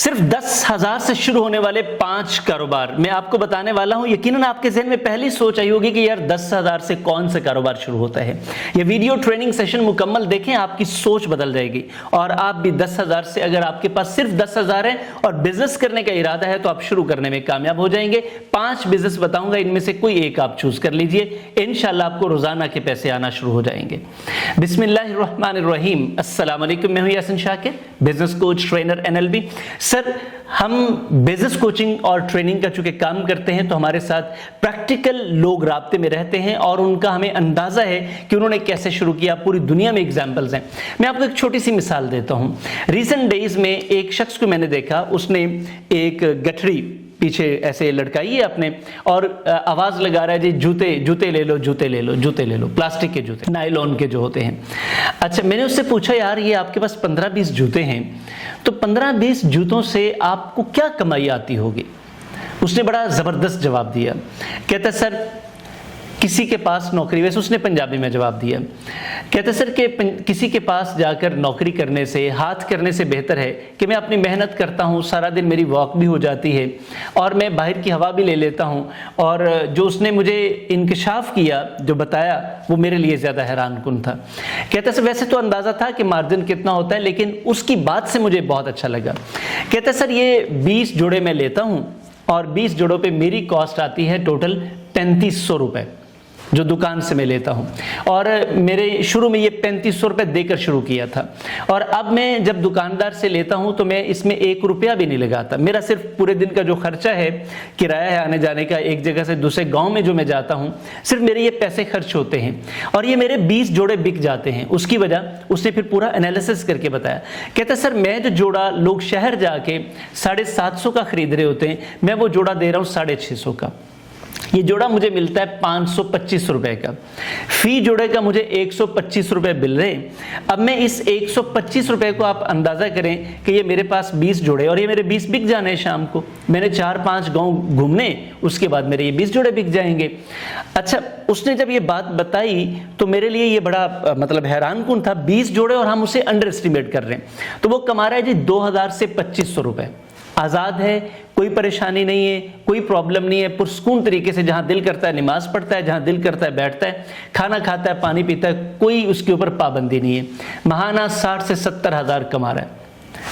صرف 10,000 سے شروع ہونے والے 5 کاروبار میں آپ کو بتانے والا ہوں. یقیناً آپ کے ذہن میں پہلی سوچ آئی ہوگی کہ یار 10,000 سے کون سا کاروبار شروع ہوتا ہے. یہ ویڈیو ٹریننگ سیشن مکمل دیکھیں, آپ کی سوچ بدل جائے گی اور آپ بھی 10,000 سے, اگر آپ کے پاس صرف 10,000 ہے اور بزنس کرنے کا ارادہ ہے تو آپ شروع کرنے میں کامیاب ہو جائیں گے. 5 بزنس بتاؤں گا, ان میں سے کوئی ایک آپ چوز کر لیجئے, انشاءاللہ آپ کو روزانہ کے پیسے آنا شروع ہو جائیں گے. بسم اللہ الرحمن الرحیم. السلام علیکم, میں ہوں یاسین شاکر, بزنس کوچ, ٹرینر, NLP. سر, ہم بزنس کوچنگ اور ٹریننگ کا چونکہ کام کرتے ہیں تو ہمارے ساتھ پریکٹیکل لوگ رابطے میں رہتے ہیں اور ان کا ہمیں اندازہ ہے کہ انہوں نے کیسے شروع کیا. پوری دنیا میں ایگزامپلز ہیں. میں آپ کو ایک چھوٹی سی مثال دیتا ہوں. ریسنٹ ڈیز میں ایک شخص کو میں نے دیکھا, اس نے ایک گٹھڑی پیچھے ایسے لٹکائی ہے اپنے اور آواز لگا رہا ہے جی جوتے لے لو, جوتے لے لو, جوتے لے لو, پلاسٹک کے جوتے, نائلون کے جو ہوتے ہیں. اچھا, میں نے اس سے پوچھا یار یہ آپ کے پاس 15-20 جوتے ہیں تو 15-20 جوتوں سے آپ کو کیا کمائی آتی ہوگی؟ اس نے بڑا زبردست جواب دیا. کہتا ہے سر کسی کے پاس نوکری, ویسے اس نے پنجابی میں جواب دیا, کہتا ہے سر کہ کسی کے پاس جا کر نوکری کرنے سے, ہاتھ کرنے سے بہتر ہے کہ میں اپنی محنت کرتا ہوں, سارا دن میری واک بھی ہو جاتی ہے اور میں باہر کی ہوا بھی لے لیتا ہوں, اور جو اس نے مجھے انکشاف کیا, جو بتایا, وہ میرے لیے زیادہ حیران کن تھا. کہتا ہے سر ویسے تو اندازہ تھا کہ مارجن کتنا ہوتا ہے, لیکن اس کی بات سے مجھے بہت اچھا لگا. کہتا ہے سر یہ 20 جوڑے میں لیتا ہوں اور 20 جوڑوں پہ میری کاسٹ آتی ہے ٹوٹل 3500 روپے جو دکان سے میں لیتا ہوں, اور میرے شروع میں یہ 3500 روپے دے کر شروع کیا تھا, اور اب میں جب دکاندار سے لیتا ہوں تو میں اس میں 1 روپیہ بھی نہیں لگاتا. میرا صرف پورے دن کا جو خرچہ ہے, کرایہ ہے آنے جانے کا, ایک جگہ سے دوسرے گاؤں میں جو میں جاتا ہوں, صرف میرے یہ پیسے خرچ ہوتے ہیں اور یہ میرے 20 جوڑے بک جاتے ہیں. اس کی وجہ اس نے پھر پورا انالیسس کر کے بتایا. کہتا ہے سر میں جو جوڑا لوگ شہر جا کے 750 کا خرید رہے ہوتے ہیں, میں وہ جوڑا دے رہا ہوں 650 کا. یہ جوڑا مجھے ملتا ہے 525 روپے کا, فی جوڑے کا مجھے 125 روپے مل رہے. اب میں اس 125 روپے کو آپ اندازہ کریں کہ یہ میرے پاس 20 جوڑے اور یہ میرے 20 بک جانے ہیں. شام کو میں نے 4-5 گاؤں گھومنے, اس کے بعد میرے یہ 20 جوڑے بک جائیں گے. اچھا, اس نے جب یہ بات بتائی تو میرے لیے یہ بڑا مطلب حیران کن تھا. 20 جوڑے اور ہم اسے انڈر اسٹیمیٹ کر رہے ہیں, تو وہ کما رہا ہے جی 2000 سے 2500 روپے. آزاد ہے, کوئی پریشانی نہیں ہے, کوئی پرابلم نہیں ہے, پرسکون طریقے سے جہاں دل کرتا ہے نماز پڑھتا ہے, جہاں دل کرتا ہے بیٹھتا ہے, کھانا کھاتا ہے, پانی پیتا ہے, کوئی اس کے اوپر پابندی نہیں ہے. ماہانہ 60 سے 70 ہزار کما رہا ہے.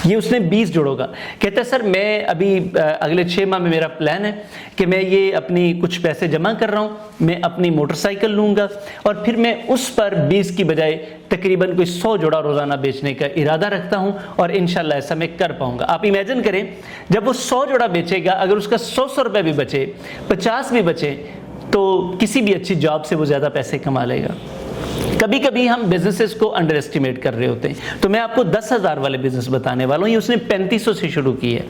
یہ اس نے 20 جوڑوں کا. کہتا ہے سر میں ابھی اگلے 6 ماہ میں میرا پلان ہے کہ میں یہ اپنی کچھ پیسے جمع کر رہا ہوں, میں اپنی موٹر سائیکل لوں گا اور پھر میں اس پر 20 کی بجائے تقریباً کوئی 100 جوڑا روزانہ بیچنے کا ارادہ رکھتا ہوں اور انشاءاللہ ایسا میں کر پاؤں گا. آپ امیجن کریں جب وہ 100 جوڑا بیچے گا, اگر اس کا 100 روپے بھی بچے, 50 بھی بچے, تو کسی بھی اچھی جاب سے وہ زیادہ پیسے کما لے گا. کبھی کبھی ہم بزنسز کو انڈر اسٹیمیٹ کر رہے ہوتے ہیں. تو میں آپ کو 10,000 والے بزنس بتانے والا ہوں. یہ اس نے 3500 سے شروع کی ہے.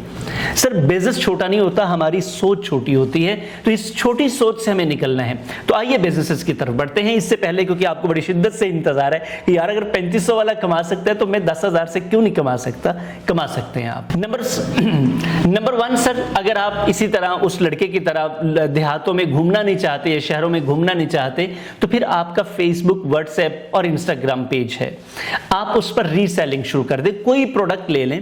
سر بزنس چھوٹا نہیں ہوتا, ہماری سوچ چھوٹی ہوتی ہے, تو اس چھوٹی سوچ سے ہمیں نکلنا ہے. تو آئیے بزنسز کی طرف بڑھتے ہیں. اس سے پہلے کہ آپ کو بڑی شدت سے انتظار ہے کہ یار اگر 3500 والا کما سکتا ہے تو میں 10,000 سے کیوں نہیں کما سکتا. کما سکتے ہیں آپ. نمبر 1 سر, اگر آپ اسی طرح اس لڑکے کی طرح دیہاتوں میں گھومنا نہیں چاہتے یا شہروں میں گھومنا نہیں چاہتے, تو پھر آپ کا فیس بک, واٹس ایپ اور انسٹاگرام پیج ہے. آپ اس پر ری سیلنگ شروع کر دیں. کوئی پروڈکٹ لے لیں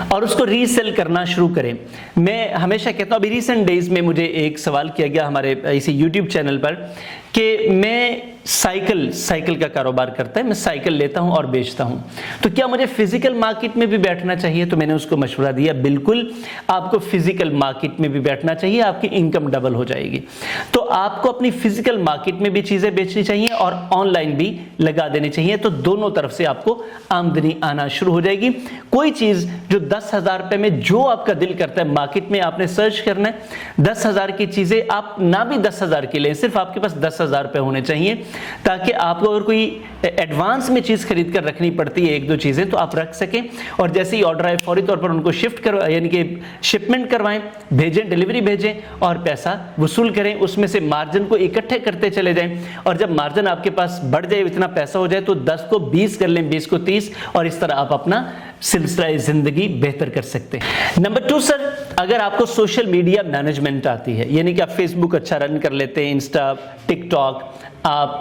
اور اس کو ری سیل کرنا شروع کریں. میں ہمیشہ کہتا ہوں, ابھی ریسنٹ ڈیز میں مجھے ایک سوال کیا گیا ہمارے اسی یوٹیوب چینل پر کہ میں سائیکل کا کاروبار کرتا ہے, میں سائیکل لیتا ہوں اور بیچتا ہوں, تو کیا مجھے فزیکل مارکیٹ میں بھی بیٹھنا چاہیے؟ تو میں نے اس کو مشورہ دیا بالکل آپ کو فزیکل مارکیٹ میں بھی بیٹھنا چاہیے, آپ کی انکم ڈبل ہو جائے گی. تو آپ کو اپنی فزیکل مارکیٹ میں بھی چیزیں بیچنی چاہیے اور آن لائن بھی لگا دینی چاہیے, تو دونوں طرف سے آپ کو آمدنی آنا شروع ہو جائے گی. کوئی چیز جو 10,000 روپے میں جو آپ کا دل کرتا ہے, مارکیٹ میں آپ نے سرچ کرنا ہے, 10,000 کی چیزیں آپ نہ بھی 10,000 کی لیں, صرف آپ کے پاس 10,000 روپے ہونے چاہیے, تاکہ آپ کو اگر کوئی ایڈوانس میں چیز خرید کر رکھنی پڑتی ہے 1-2 چیزیں تو آپ رکھ سکیں, اور جیسے ہی آرڈر آئے فوری طور پر ان کو شفٹ کروائیں, یعنی کہ شپمنٹ کروائیں, بھیجیں, ڈیلیوری بھیجیں اور پیسہ وصول کریں. اس میں سے مارجن کو اکٹھے کرتے چلے جائیں, اور جب مارجن آپ کے پاس بڑھ جائے, اتنا پیسہ ہو جائے, تو 10 کو 20 کر لیں, 20 کو 30, اور اس طرح آپ اپنا سلسلہ زندگی بہتر کر سکتے ہیں. نمبر 2 سر, اگر آپ کو سوشل میڈیا مینجمنٹ آتی ہے, یعنی کہ آپ فیس بک اچھا رن کر لیتے ہیں, انسٹا, ٹک ٹاک, آپ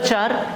4,